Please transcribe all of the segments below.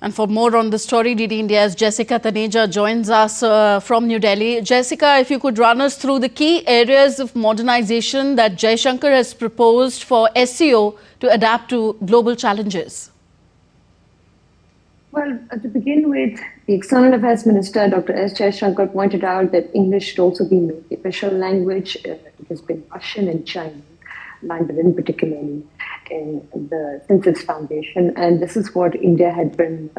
And for more on the story, DD India's Jessica Taneja joins us from New Delhi. Jessica, if you could run us through the key areas of modernization that Jaishankar has proposed for SCO to adapt to global challenges. Well, to begin with, the External Affairs Minister, Dr. S. Jaishankar, pointed out that English should also be made the official language. It has been Russian and Chinese, Mandarin particularly, since its foundation. And this is what India had been,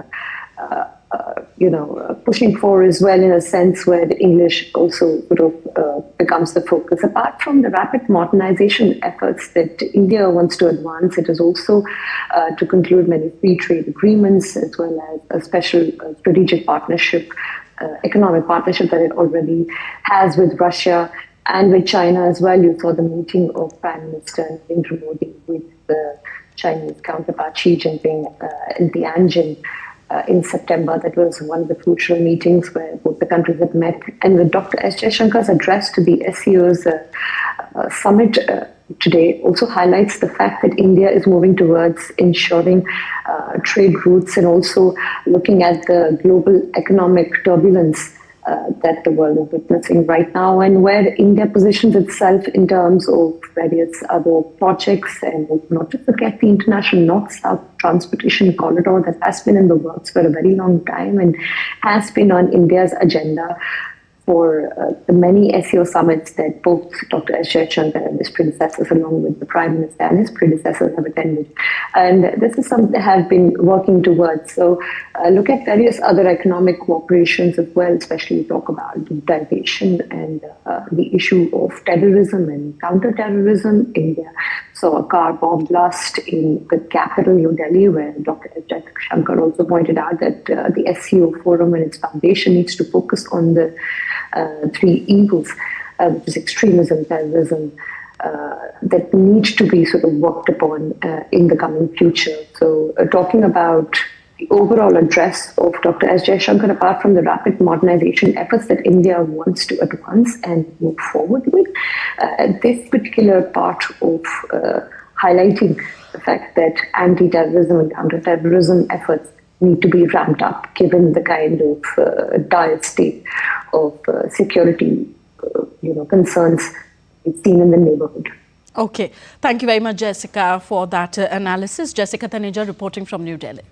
pushing for as well, in a sense where the English also sort of becomes the focus. Apart from the rapid modernization efforts that India wants to advance, it is also to conclude many free trade agreements, as well as a special strategic partnership, economic partnership that it already has with Russia and with China as well. You saw the meeting of Prime Minister Narendra Modi with the Chinese counterpart Xi Jinping in Tianjin in September. That was one of the crucial meetings where both the countries had met. And with Dr. S. Jaishankar's address to the SCO's summit today also highlights the fact that India is moving towards ensuring trade routes and also looking at the global economic turbulence that the world is witnessing right now, and where India positions itself in terms of various other projects, and not to forget the international North-South transportation corridor that has been in the works for a very long time and has been on India's agenda for the many SCO summits that both Dr. S. Jaishankar and his predecessors, along with the Prime Minister and his predecessors, have attended. And this is something they have been working towards. So look at various other economic cooperations as well, especially talk about digitization and the issue of terrorism and counter-terrorism. India saw a car bomb blast in the capital, New Delhi, where Dr. S. Jaishankar also pointed out that the SCO forum and its foundation needs to focus on the three evils, which is extremism, terrorism, that needs to be sort of worked upon in the coming future. So talking about the overall address of Dr. S. Jaishankar, apart from the rapid modernization efforts that India wants to advance and move forward with, this particular part of highlighting the fact that anti-terrorism and counter-terrorism efforts need to be ramped up, given the kind of dire state of security, concerns seen in the neighborhood. Okay. Thank you very much, Jessica, for that analysis. Jessica Taneja reporting from New Delhi.